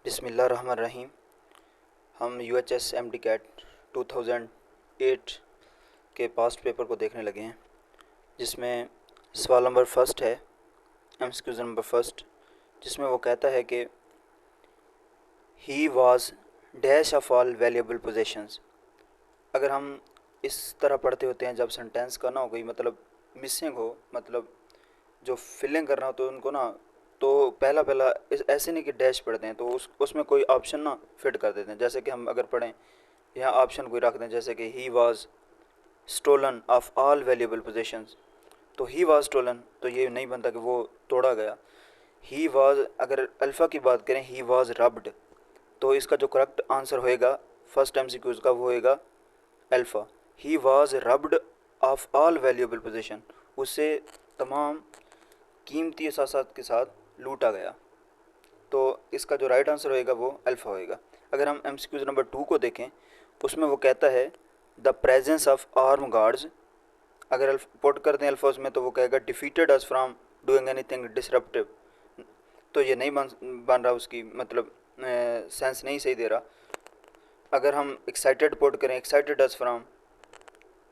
बिस्मिल्लाहिर्रहमानिर्रहीम। हम UHS MD cat 2008 के पास्ट पेपर को देखने लगे हैं, जिसमें सवाल नंबर फर्स्ट है, MCQ नंबर फर्स्ट, जिसमें वो कहता है कि he was dash of all valuable possessions. अगर हम इस तरह पढ़ते होते हैं, जब सेंटेंस का ना हो गई मतलब मिसिंग हो, मतलब जो फिलिंग करना हो तो उनको ना, तो पहला पहला ऐसे नहीं कि डैश पढ़ते हैं तो उसमें कोई ऑप्शन ना फिट कर देते हैं। जैसे कि हम अगर पढ़ें, यहाँ ऑप्शन कोई रख दें, जैसे कि he was stolen of all valuable possessions, तो ही वाज स्टोलन तो ये नहीं बनता कि वो तोड़ा गया। ही वाज, अगर अल्फ़ा की बात करें, ही वाज रब्ड, तो इसका जो करेक्ट आंसर होएगा फर्स्ट MCQ का वो होएगा alpha. He was rubbed of all valuable possession, उससे तमाम कीमती असासात के साथ लूटा गया, तो इसका जो राइट आंसर होएगा वो अल्फ़ा होएगा। अगर हम MCQ नंबर 2 को देखें, उसमें वो कहता है the presence of arm guards. अगर पुट कर दें अल्फाज में तो वो कहेगा defeated us from doing anything disruptive, तो ये नहीं बन रहा, उसकी मतलब सेंस नहीं सही दे रहा। अगर हम एक्साइटेड पुट करें, excited us from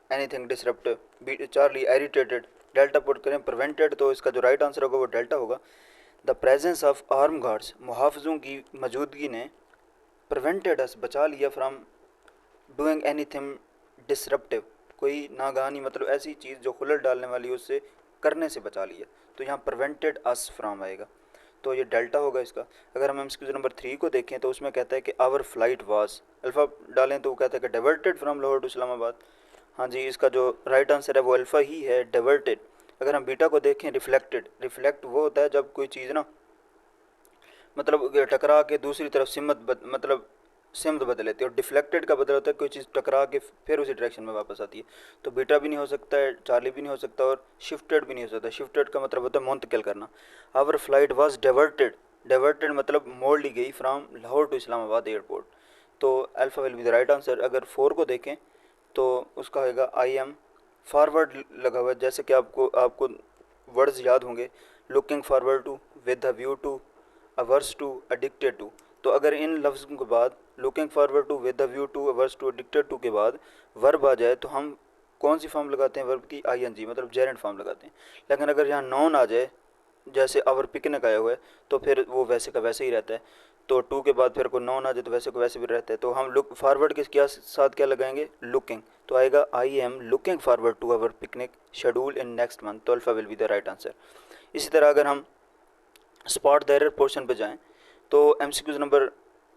anything disruptive, Charlie irritated, Delta put करें प्रिवेंटेड, तो इसका जो राइट आंसर होगा वो डेल्टा होगा। The presence of arm guards, मुहाफ़िज़ों की मौजूदगी ने प्रिवेंटेड अस, बचा लिया, फ्रॉम डूइंग एनीथिंग डिसरप्टिव, कोई नागहानी मतलब ऐसी चीज़ जो खुलल डालने वाली है उससे करने से बचा लिया, तो यहाँ प्रिवेंटेड अस फ्रॉम आएगा, तो ये डेल्टा होगा इसका। अगर हम MCQ नंबर 3 को देखें तो उसमें कहता है कि आवर फ्लाइट वाज, अल्फ़ा डालें तो वो कहता है कि diverted from Lahore to Islamabad. हाँ जी, इसका जो राइट आंसर है वो अल्फ़ा ही है, डाइवर्टेड। अगर हम बीटा को देखें, रिफ्लेक्टेड, रिफ्लेक्ट वो होता है जब कोई चीज़ ना मतलब टकरा के दूसरी तरफ मतलब सिमत बदल लेती है, और डिफ्लेक्टेड का बदल होता है कोई चीज़ टकरा के फिर उसी डायरेक्शन में वापस आती है। तो बीटा भी नहीं हो सकता है, चार्ली भी नहीं हो सकता, और शिफ्टेड भी नहीं हो सकता। शिफ्टेड का मतलब होता है मुंतकिल करना। Our flight was diverted, diverted मतलब मोड़ ली गई from Lahore to Islamabad airport, तो alpha will be the right answer. अगर 4 को देखें तो उसका होगा आई एम फॉरवर्ड लगा हुआ है, जैसे कि आपको आपको वर्ड्स याद होंगे, looking forward to, with the view to, averse to, addicted to. तो अगर इन लफ्ज़ों के बाद looking forward to, with the view to, averse to, addicted to के बाद वर्ब आ जाए तो हम कौन सी फॉर्म लगाते हैं वर्ब की? ING, मतलब जेरेंट फॉर्म लगाते हैं। लेकिन अगर यहाँ नॉन आ जाए, जैसे आवर पिकनिक आया हुआ है, तो फिर वो वैसे का वैसे ही रहता है। तो टू के बाद फिर कोई नॉन आ जाए तो वैसे को वैसे भी रहता है। तो हम लुक फॉरवर्ड के क्या साथ क्या लगाएंगे? लुकिंग, तो आएगा I am looking forward to our picnic schedule in next month, तो alpha will be the right answer. इसी तरह अगर हम स्पॉट द एरर पोर्शन पे जाएं तो MCQ number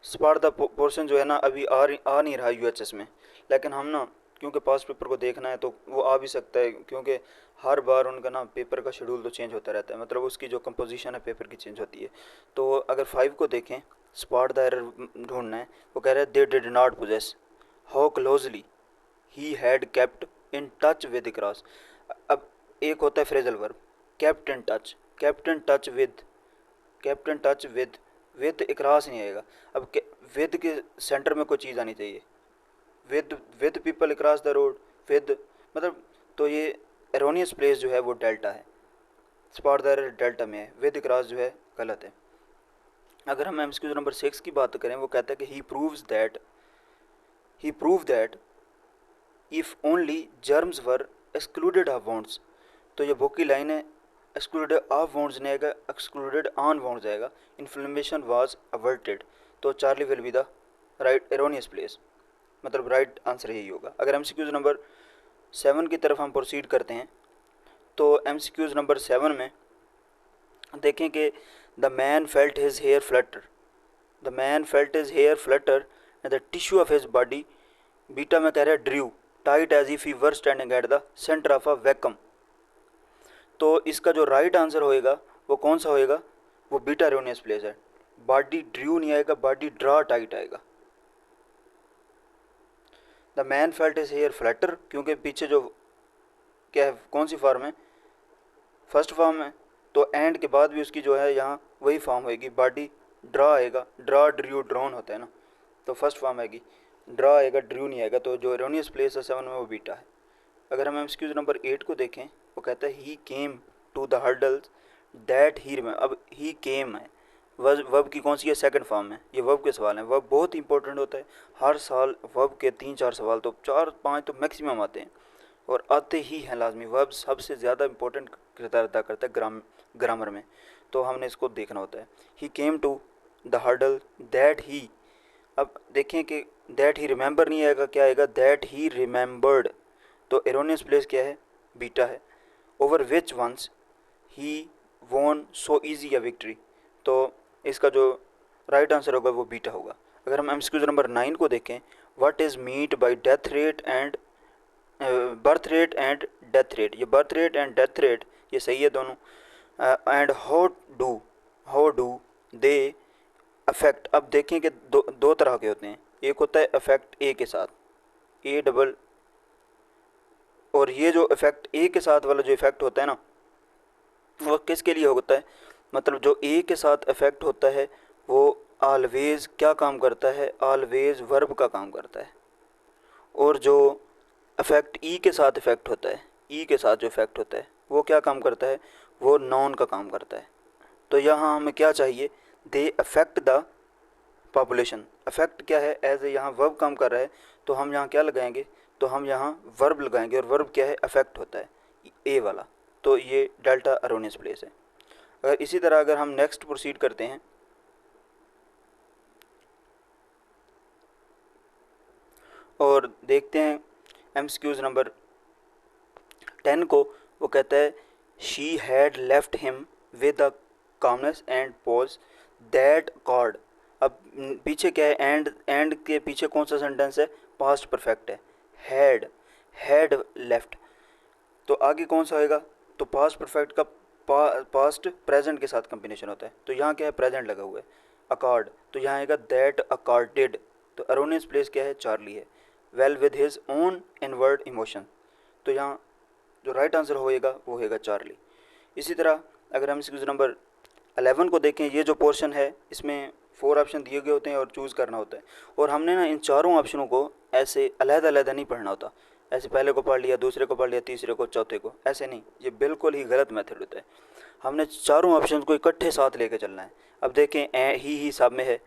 spot the portion जो है ना अभी आ नहीं रहा UHS में, लेकिन हम ना क्योंकि पास्ट पेपर को देखना है तो वो आ भी सकता है, क्योंकि हर बार उनका ना पेपर का शेड्यूल तो चेंज होता रहता है, मतलब उसकी जो कंपोजिशन है पेपर की चेंज होती है। तो अगर 5 को देखें, स्पॉट द एरर ढूंढना है, वो कह रहा है they did not possess how closely he had kept in touch with cross. अब एक होता है phrasal verb, kept in touch, kept in touch with, captain touch with, with across नहीं आएगा। अब विद के सेंटर में कोई चीज़ आनी चाहिए, with people across the road, with मतलब, तो ये एरोनियस प्लेस जो है वो डेल्टा है, स्पॉट द एरर डेल्टा में है, विद अक्रॉस जो है गलत है। अगर हम MCQ नंबर 6 की बात करें, वो कहता है कि he proved that if only germs were excluded of wounds, तो ये बुक की लाइन है, एक्सक्लूडेड ऑफ वाउंड्स नहीं आएगा, एक्सक्लूडेड ऑन वाउंड्स आएगा। इन्फ्लेमेशन वाज अवर्टेड, तो Charlie will be the right erroneous place, मतलब राइट आंसर यही होगा। अगर MCQ नंबर 7 की तरफ हम प्रोसीड करते हैं तो MCQ नंबर 7 में देखें कि the man felt his hair flutter, the man felt his hair flutter and the tissue of his body, beta में कह रहा है drew tight as if he were standing at the centre of a vacuum, तो इसका जो right answer होएगा वो कौन सा होएगा? वो बीटा एरोनियस प्लेस है। बॉडी ड्रू नहीं आएगा, बॉडी ड्रा टाइट आएगा। The man felt his hair flutter, क्योंकि पीछे जो क्या है, कौन सी फॉर्म है? फर्स्ट फॉर्म है, तो एंड के बाद भी उसकी जो है यहाँ वही फॉर्म होएगी, बॉडी ड्रा आएगा, ड्रा ड्रू ड्रोन होता है ना, तो फर्स्ट फॉर्म आएगी, ड्रा आएगा, ड्रू नहीं आएगा, तो जो एरोनियस प्लेस है 7 में वो बीटा है। अगर हम MCQ नंबर 8 को देखें, वो कहता है he came to the hurdles that he remember. अब ही केम है, वर्ब की कौन सी है, सेकंड फॉर्म है। ये वर्ब के सवाल हैं, वर्ब बहुत इंपॉर्टेंट होता है। हर साल वर्ब के 3-4 सवाल तो 4-5 तो मैक्सिमम आते हैं और आते ही हैं लाजमी। वर्ब सबसे ज़्यादा इंपॉर्टेंट किरदार अदा करता है ग्रामर में, तो हमने इसको देखना होता है। He came to the hurdle that he, अब देखें कि दैट ही रिमेंबर नहीं आएगा, क्या आएगा, दैट ही रिमेंबर्ड। तो एरोनियस प्लेस क्या है, बीटा है। Over which once he won so easy a victory, तो इसका जो राइट आंसर होगा वो बीटा होगा। अगर हम एमसीक्यू नंबर 9 को देखें, what is meet by death rate and birth rate and death rate, ये birth rate and death rate ये सही है दोनों। And how do they affect, अब देखें कि दो तरह के होते हैं। एक होता है अफेक्ट ए के साथ, ए डबल, और ये जो इफेक्ट ए के साथ वाला जो इफेक्ट होता है ना, वो किसके लिए होता है, मतलब जो ए के साथ इफेक्ट होता है वो ऑलवेज क्या काम करता है, ऑलवेज वर्ब का काम करता है। और जो इफेक्ट ई के साथ इफेक्ट होता है, ई के साथ जो इफेक्ट होता है वो क्या काम करता है, वो नॉन का काम करता है। तो यहाँ हमें क्या चाहिए, they affect the population. Affect क्या है, एज ए यहाँ वर्ब काम कर रहा है, तो हम यहाँ क्या लगाएंगे, तो हम यहाँ वर्ब लगाएंगे, और वर्ब क्या है, अफेक्ट होता है ए वाला। तो ये डेल्टा अरोनियस प्लेस है। अगर इसी तरह अगर हम नेक्स्ट प्रोसीड करते हैं और देखते हैं एमसीक्यूज नंबर 10 को, वो कहता है she had left him with a calmness and poise that cord. अब पीछे क्या है, एंड के पीछे कौन सा सेंटेंस है, पास्ट परफेक्ट है, हैड लेफ्ट। तो आगे कौन सा होएगा, तो पास्ट परफेक्ट का पास्ट प्रेजेंट के साथ कम्बिनेशन होता है। तो यहाँ क्या है, प्रेजेंट लगा हुआ है, अकॉर्ड, तो यहाँ आएगा दैट अकॉर्डेड। तो अरोनियस प्लेस क्या है, चार्ली है। Well with his own inward emotion, तो यहाँ जो राइट आंसर होएगा वो होएगा चार्ली। इसी तरह अगर हम इसके नंबर 11 को देखें, ये जो पोर्शन है इसमें 4 ऑप्शन दिए गए होते हैं और चूज़ करना होता है। और हमने ना इन चारों ऑप्शनों को ऐसे अलग-अलग नहीं पढ़ना होता, ऐसे पहले को पढ़ लिया, दूसरे को पढ़ लिया, तीसरे को, चौथे को, ऐसे नहीं, ये बिल्कुल ही गलत मेथड होता है। हमने चारों ऑप्शन को इकट्ठे साथ लेके चलना है। अब देखें ही सब में है,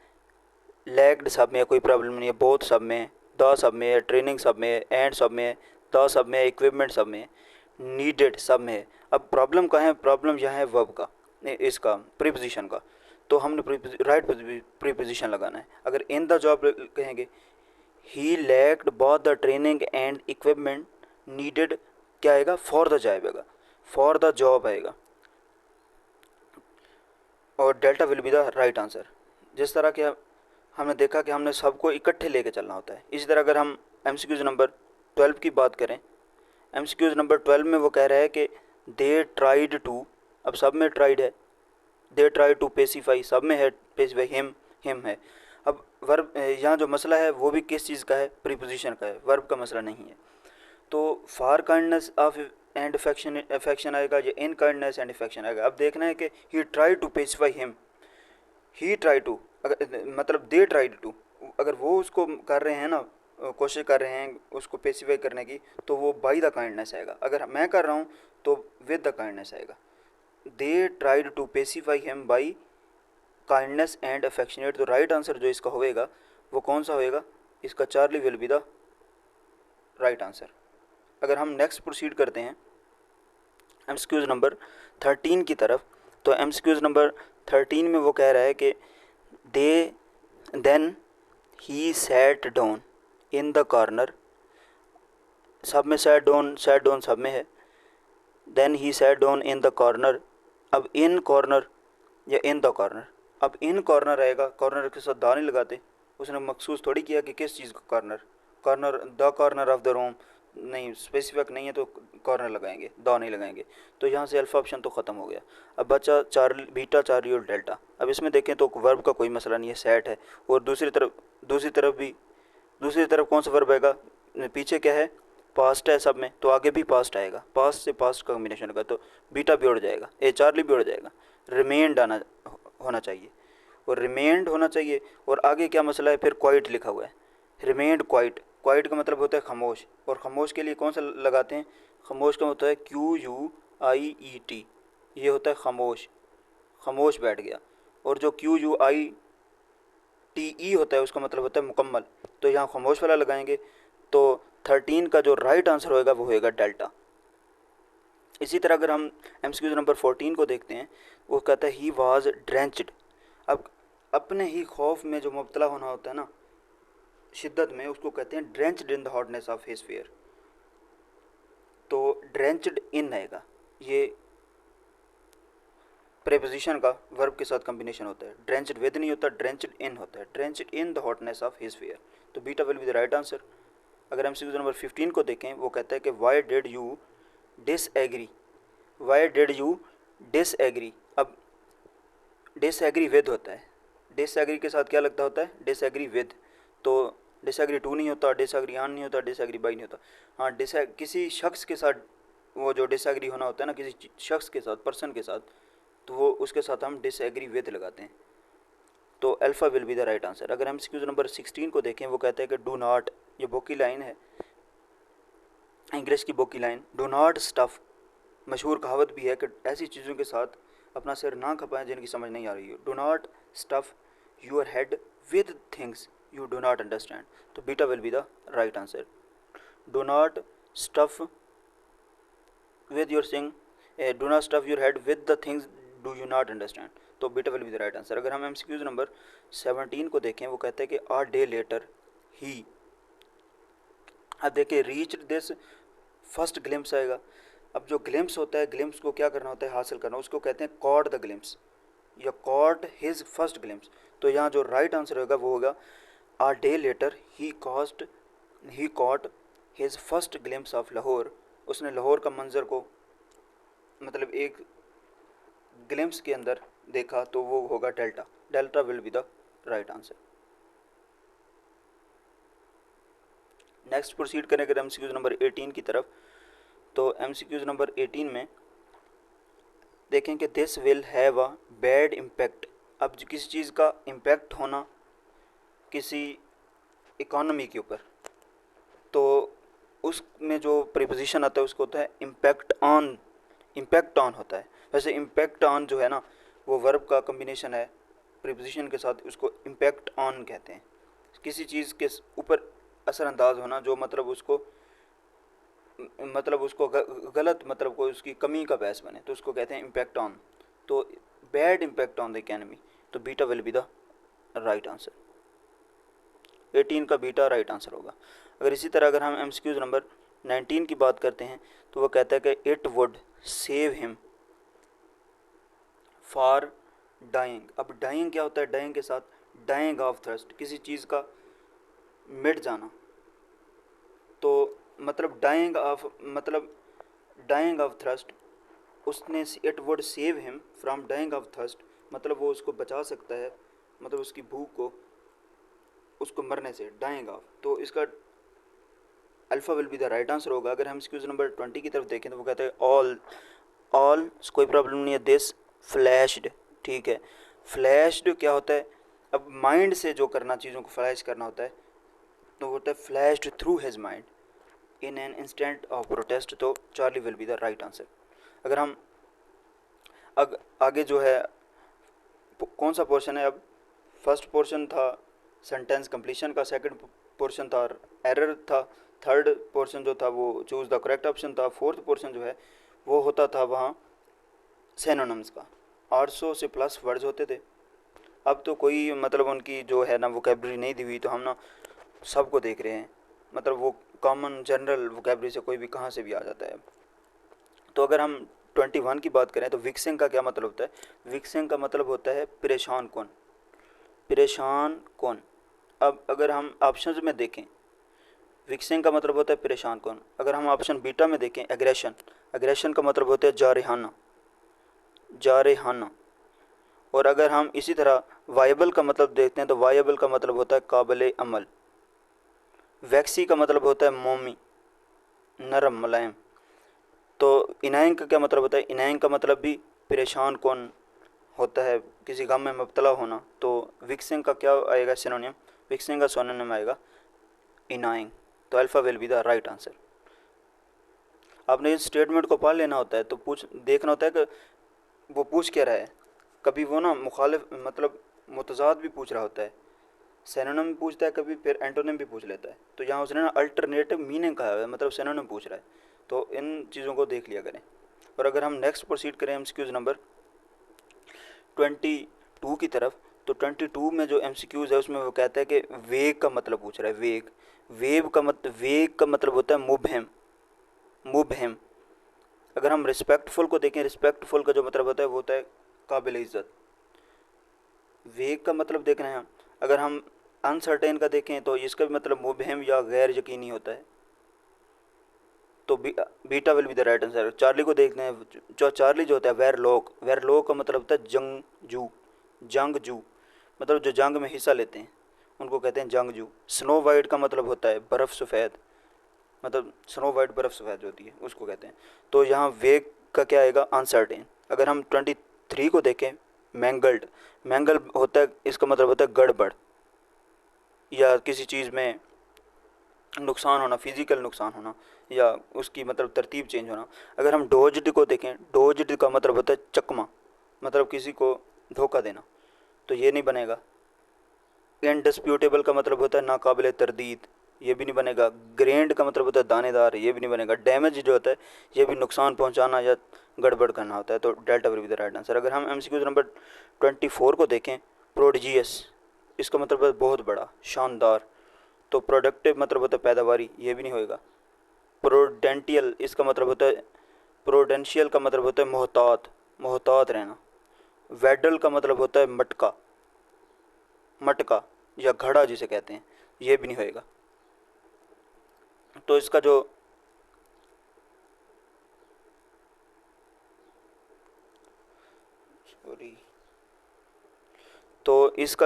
लैग्ड सब में है, कोई प्रॉब्लम नहीं है, बोथ सब में है, द सब में है, ट्रेनिंग सब में है, एंड सब में है, द सब में है, इक्विपमेंट सब में है, नीडेड सब में है। अब प्रॉब्लम कहाँ है, प्रॉब्लम यहाँ है वर्ब का, इसका प्रीपोजिशन का। तो हमने राइट प्रीपोजिशन लगाना है। अगर इन द जॉब कहेंगे, he lacked both the training and equipment needed, क्या आएगा, फॉर द जॉब आएगा, फॉर द जॉब आएगा, और Delta will be the right answer. जिस तरह के हमने देखा कि हमने सबको इकट्ठे लेके चलना होता है। इसी तरह अगर हम एमसीक्यूज नंबर 12 की बात करें, एमसीक्यूज नंबर 12 में वो कह रहा है कि दे ट्राइड टू, अब सब में ट्राइड है, दे ट्राई टू पेसिफाई, सब में है पेसिफाई, हिम है। अब वर्ब यहाँ जो मसला है वो भी किस चीज़ का है, प्रीपोजिशन का है, वर्ब का मसला नहीं है। तो फार काइंडनेस ऑफ एंड अफेक्शन आएगा, या इन काइंडनेस एंड अफेक्शन आएगा। अब देखना है कि he try to pacify him, he try to, अगर मतलब दे ट्राई टू, अगर वो उसको कर रहे हैं ना, कोशिश कर रहे हैं उसको पेसिफाई करने की, तो वो बाई द काइंडनेस आएगा। अगर मैं कर रहा हूँ तो विद द काइंडनेस आएगा। They tried to pacify him by kindness and affectionate. तो राइट आंसर जो इसका होएगा वो कौन सा होएगा, इसका charlie will be the right answer. अगर हम नेक्स्ट प्रोसीड करते हैं एमसीक्यूज नंबर 13 की तरफ, तो एमसीक्यूज नंबर 13 में वो कह रहा है कि दे then he sat down in the corner, सब में सैट डाउन सब में है, then he sat down in the corner. अब इन कॉर्नर या इन द कॉर्नर, अब इन कॉर्नर आएगा, कॉर्नर के साथ दा नहीं लगाते, उसने मखसूस थोड़ी किया कि किस चीज़ का corner, corner the corner of the room, नहीं स्पेसिफिक नहीं है तो कॉर्नर लगाएंगे, द नहीं लगाएंगे। तो यहाँ से अल्फा ऑप्शन तो ख़त्म हो गया। अब बचा चार्ली, बीटा, चार्ली और डेल्टा। अब इसमें देखें तो वर्ब का कोई मसला नहीं है, सेट है। और दूसरी तरफ कौन सा वर्ब आएगा, पीछे क्या है, पास्ट है सब में, तो आगे भी पास्ट आएगा, पास्ट से पास्ट का कॉम्बिनेशन होगा, तो बीटा भी उड़ जाएगा, चार्ली भी उड़ जाएगा, रिमेंड होना चाहिए, और रिमेंड होना चाहिए। और आगे क्या मसला है, फिर क्वाइट लिखा हुआ है, रिमेंड क्वाइट, क्वाइट का मतलब होता है खामोश, और खामोश के लिए कौन सा लगाते हैं, खामोश का होता है QUIET, ये होता है खामोश, खामोश बैठ गया। और जो QUITE होता है उसका मतलब होता है मुकम्मल, तो यहाँ खामोश वाला लगाएंगे। तो 13 का जो राइट आंसर होएगा वो होएगा डेल्टा। इसी तरह अगर हम MCQ नंबर 14 को देखते हैं, वो कहता है ही वाज ड्रेंच्ड। अब अपने ही खौफ में जो मुब्तला होना होता है ना, शिद्दत में, उसको कहते हैं drenched in the hotness of his fair. तो ड्रेंच्ड इन आएगा, ये प्रेपोजिशन का वर्ब के साथ कॉम्बिनेशन होता है। ड्रेंच्ड विद नहीं होता, ड्रेंच्ड इन होता है। Drenched in the hotness of his fair, तो beta will be the right answer. अगर MCQ नंबर 15 को देखें, वो कहता है कि why did you disagree. Why did you disagree. अब डिसएग्री विद होता है, डिसएग्री के साथ क्या लगता होता है, डिसएग्री विद। तो डिसएग्री टू नहीं होता, डिसएग्री ऑन नहीं होता, डिसएग्री बाई नहीं होता। हाँ, किसी शख्स के साथ वो जो डिसएग्री होना होता है ना, किसी शख्स के साथ, पर्सन के साथ, तो वो उसके साथ हम डिसएग्री विद लगाते हैं। तो alpha will be the right answer. अगर MCQ नंबर 16 को देखें, वो कहते हैं कि डू नॉट, ये बुक की लाइन है, इंग्लिश की बुक की लाइन, डू नॉट स्टफ़। मशहूर कहावत भी है कि ऐसी चीज़ों के साथ अपना सिर ना खपाएं जिनकी समझ नहीं आ रही है। Do not stuff your head with things you do not understand, तो beta will be the right answer. Do not stuff with your sing, do not stuff your head with the things do you not understand, तो beta will be the right answer. अगर हम MCQ number 17 को देखें, वो कहते हैं कि आ day later ही। अब देखिए रीच्ड दिस, फर्स्ट ग्लिम्स आएगा। अब जो ग्लिम्स होता है, ग्लिम्स को क्या करना होता है, हासिल करना, उसको कहते हैं कॉट द ग्लिम्स या कॉट हिज फर्स्ट ग्लिम्स। तो यहाँ जो राइट आंसर होगा वो होगा a day later he caught his first glimpse of Lahore. उसने लाहौर का मंजर को मतलब एक ग्लिम्स के अंदर देखा, तो वो होगा delta. Delta will be the right answer. Next proceed करें अगर MCQ नंबर 18 की तरफ, तो MCQ नंबर 18 में देखें कि this will have a bad impact. अब किसी चीज़ का इम्पैक्ट होना किसी इकोनॉमी के ऊपर, तो उसमें जो प्रीपोजिशन आता है उसको होता है इम्पैक्ट ऑन। इम्पैक्ट ऑन होता है। वैसे इम्पैक्ट ऑन जो है ना, वो वर्ब का कम्बिनेशन है प्रीपोजिशन के साथ, उसको इम्पैक्ट ऑन कहते हैं। किसी चीज़ के ऊपर असरअंदाज होना जो मतलब उसको गलत, मतलब कोई उसकी कमी का बहस बने, तो उसको कहते हैं इम्पैक्ट ऑन। तो bad impact on the economy, तो beta will be the right answer. 18 का बीटा राइट आंसर होगा। अगर इसी तरह अगर हम MCQ नंबर 19 की बात करते हैं, तो वो कहता है कि it would save him for dying. अब डाइंग क्या होता है, डाइंग के साथ डाइंग ऑफ थर्स्ट, किसी चीज़ का मिट जाना। तो मतलब डाइंग ऑफ थर्स्ट, उसने it would save him from dying of thirst, मतलब वो उसको बचा सकता है, मतलब उसकी भूख को, उसको मरने से, डाइंग ऑफ। तो इसका alpha will be the right answer होगा। अगर हम MCQ नंबर 20 की तरफ देखें, तो वो कहते हैं ऑल कोई प्रॉब्लम नहीं है, दिस फ्लैश्ड। ठीक है, फ्लैश्ड क्या होता है, अब माइंड से जो करना, चीज़ों को फ्लैश करना होता है, तो होता है flashed through his mind in an instant of protest, तो Charlie will be the right answer. अगर हम आगे जो है कौन सा पोर्शन है, अब फर्स्ट पोर्शन था सेंटेंस कंप्लीशन का, सेकंड पोर्शन था एरर था, थर्ड पोर्शन जो था वो चूज़ द करेक्ट ऑप्शन था, फोर्थ पोर्शन जो है वो होता था वहाँ सिनोनिम्स का। 800 से प्लस वर्ड्स होते थे। अब तो कोई मतलब उनकी जो है ना वोकेबलरी नहीं दी हुई, तो हम ना सबको देख रहे हैं, मतलब वो कॉमन जनरल वोकेबलरी से कोई भी कहाँ से भी आ जाता है। तो अगर हम 21 की बात करें, तो विक्सिंग का क्या मतलब होता है, विक्सिंग का मतलब होता है परेशान कौन, परेशान कौन। अब अगर हम ऑप्शंस में देखें, विक्सिंग का मतलब होता है परेशान कौन। अगर हम ऑप्शन बीटा में देखें, एग्रेशन, एग्रेशन का मतलब होता है जारहाना, जारहाना। और अगर हम इसी तरह वायबल का मतलब देखते हैं, तो वायबल का मतलब होता है काबिल अमल। वैक्सी का मतलब होता है मोमी, नरम, मुलायम। तो इनाइंग का क्या मतलब होता है, इनाइंग का मतलब भी परेशान कौन होता है, किसी गम में मुब्तला होना। तो विक्सिंग का क्या आएगा सिनोनिम, विक्सिंग का सिनोनिम आएगा इनाइंग। तो alpha will be the right answer. आपने इस स्टेटमेंट को पढ़ लेना होता है, तो देखना होता है कि वो पूछ क्या रहा है। कभी वो ना मुखालिफ मतलब मुतजाद भी पूछ रहा होता है, सिनोनिम भी पूछता है कभी, फिर एंटोनिम भी पूछ लेता है। तो यहाँ उसने ना अल्टरनेटिव मीनिंग कहा है, मतलब सिनोनिम पूछ रहा है। तो इन चीज़ों को देख लिया करें। और अगर हम नेक्स्ट प्रोसीड करें एमसीक्यूज़ नंबर 22 की तरफ, तो 22 में जो एमसीक्यूज़ है उसमें वो कहता है कि वेग का मतलब पूछ रहा है। वेग का मतलब होता है मुबहम। मुबहम। अगर हम रिस्पेक्टफुल को देखें, रिस्पेक्टफुल का जो मतलब होता है वो होता है काबिल इज़्ज़त। वेग का मतलब देख रहे हैं हम। अगर हम अनसर्टेन का देखें तो इसका भी मतलब मुबहम या गैर यकीनी होता है। तो beta will be the right answer. Charlie को देखते हैं, जो चार्ली जो होता है वेरलॉक का मतलब होता है जंगजू, मतलब जो जंग में हिस्सा लेते हैं उनको कहते हैं जंगजू। स्नो वाइट का मतलब होता है बर्फ़ सफ़ेद, मतलब स्नो वाइट बर्फ़ सफ़ेद होती है उसको कहते हैं। तो यहाँ वेग का क्या आएगा, अनसर्टेन। अगर हम 23 को देखें, मैंगल्ड होता है, इसका मतलब होता है गड़बड़ या किसी चीज़ में नुकसान होना, फिजिकल नुकसान होना या उसकी मतलब तरतीब चेंज होना। अगर हम डोज्ड को देखें, डोज्ड का मतलब होता है चकमा, मतलब किसी को धोखा देना, तो ये नहीं बनेगा। इनडिस्प्यूटेबल का मतलब होता है नाकाबिले तरदीद, ये भी नहीं बनेगा। ग्रेंड का मतलब होता है दानेदार, ये भी नहीं बनेगा। डैमेज जो होता है ये भी नुकसान पहुंचाना या गड़बड़ करना होता है। तो delta will be the right answer. अगर हम एमसीक्यू नंबर 24 को देखें, प्रोडिजियस, इसका मतलब है बहुत बड़ा, शानदार। तो प्रोडक्टिव मतलब होता है पैदावारी, ये भी नहीं होएगा। प्रोडेंटियल, इसका मतलब होता है प्रोडेंशियल का मतलब होता है मोहतात रहना। वेडल का मतलब होता है मटका या घड़ा जिसे कहते हैं, ये भी नहीं होएगा। तो इसका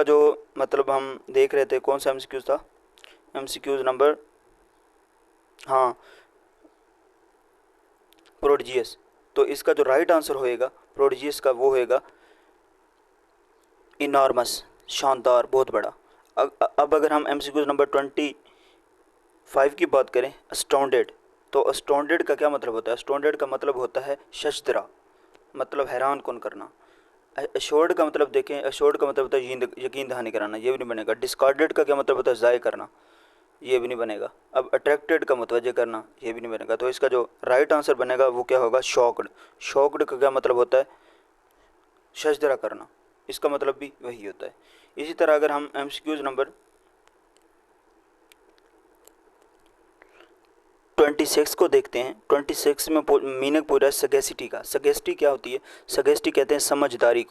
जो मतलब हम देख रहे थे कौन सा एमसीक्यूज था, एमसीक्यूज नंबर, हाँ, प्रोडिजियस। तो इसका जो राइट आंसर होएगा प्रोडिजियस का वो होएगा इनॉर्मस, शानदार, बहुत बड़ा। अब अगर हम एमसीक्यूज नंबर 25 की बात करें, अस्टॉन्डेड। तो अस्टॉन्डेड का क्या मतलब होता है, अस्टॉन्डेड का मतलब होता है शशदरा, मतलब हैरान कौन करना। अश्योर्ड का मतलब देखें, अश्योर्ड का मतलब होता है यकीन दहानी कराना, ये भी नहीं बनेगा। डिस्कार्डेड का क्या मतलब होता है ज़ाय करना, ये भी नहीं बनेगा। अब अट्रैक्टेड का मुतवज्जे करना, ये भी नहीं बनेगा। तो इसका जो राइट आंसर बनेगा वो क्या होगा, शॉक्ड का क्या मतलब होता है, शजदरा करना, इसका मतलब भी वही होता है। इसी तरह अगर हम एमसीक्यूज नंबर 26 को देखते हैं, 26 में मीनिंग पूरा है सगेसिटी का। सगेस्टी क्या होती है, सगेस्टी कहते हैं समझदारी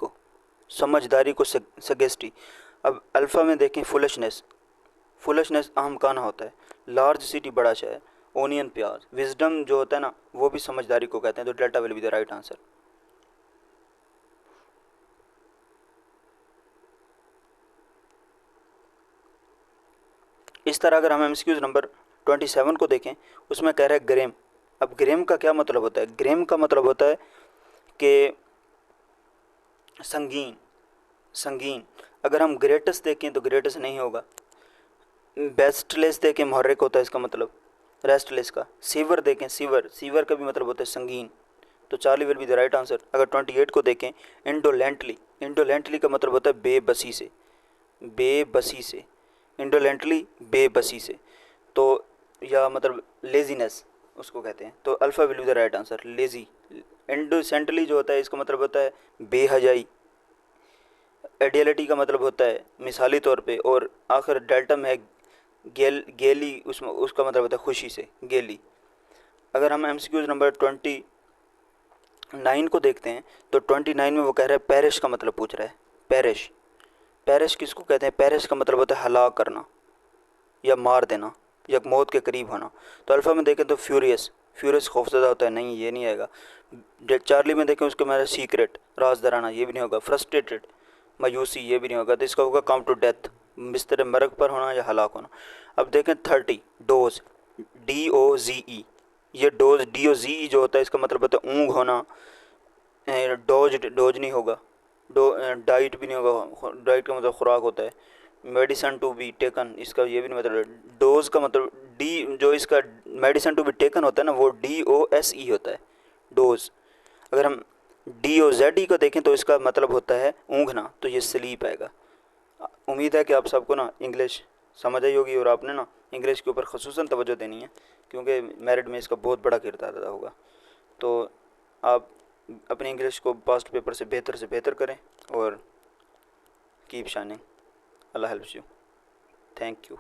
को सगेस्टी। अब अल्फ़ा में देखें, फुलिशनेस अहम काना होता है। लार्ज सिटी, बड़ा शहर। ओनियन, प्याज। विजडम जो होता है ना वो भी समझदारी को कहते हैं। तो delta will be the right answer. इस तरह अगर हम एमसीक्यूज नंबर 27 को देखें, उसमें कह रहा है ग्रेम। अब ग्रेम का क्या मतलब होता है, ग्रेम का मतलब होता है कि संगीन। अगर हम ग्रेटस देखें तो ग्रेटस नहीं होगा। बेस्टलेस देखें, मुहर्रिक होता है इसका मतलब, रेस्टलेस का। सीवर देखें, सीवर का भी मतलब होता है संगीन। तो Charlie will be the right answer. अगर 28 को देखें, इंडोलेंटली का मतलब होता है बेबसी से। इंडोलेंटली, बेबसी से। तो या मतलब लेजीनेस उसको कहते हैं। तो alpha will be the right answer, lazy. Indolently जो होता है इसका मतलब होता है बेहजाई। आइडियलिटी का मतलब होता है मिसाली तौर पे। और आखिर डेल्टा में है गेली, उसमें उसका मतलब होता है खुशी से, गेली। अगर हम एमसीक्यूज नंबर 29 को देखते हैं, तो 29 में वो कह रहा है पेरिश का मतलब पूछ रहा है। पेरिश किसको कहते हैं, पेरिश का मतलब होता है हलाक करना या मार देना या मौत के करीब होना। तो अल्फ़ा में देखें तो फ्यूरियस खौफजदा होता है, नहीं ये नहीं आएगा। चार्ली में देखें उसके मेरा सीक्रेट, राज दराना, ये भी नहीं होगा। फ्रस्ट्रेटेड, मायूसी, ये भी नहीं होगा। तो इसका होगा कम टू डेथ, बिस्तर मरग पर होना या हलाक होना। अब देखें 30, डोज, DOZE। ये DOZE जो होता है इसका मतलब होता है ऊँग होना। डोज नहीं होगा। डाइट भी नहीं होगा, डाइट का मतलब खुराक होता है। मेडिसन टू बी टेकन, इसका ये भी नहीं मतलब। डोज का मतलब डी, जो इसका मेडिसन टू बी टेकन होता है ना वो DOSE होता है, डोज। अगर हम DOZE को देखें तो इसका मतलब होता है ऊँघना, तो ये स्लीप आएगा। उम्मीद है कि आप सबको ना इंग्लिश समझ आई होगी और आपने ना इंग्लिश के ऊपर ख़ुसूसन तवज्जो देनी है, क्योंकि मेरिट में इसका बहुत बड़ा किरदार अदा होगा। तो आप अपनी इंग्लिश को पास्ट पेपर से बेहतर करें और keep shining. Allah helps you. Thank you.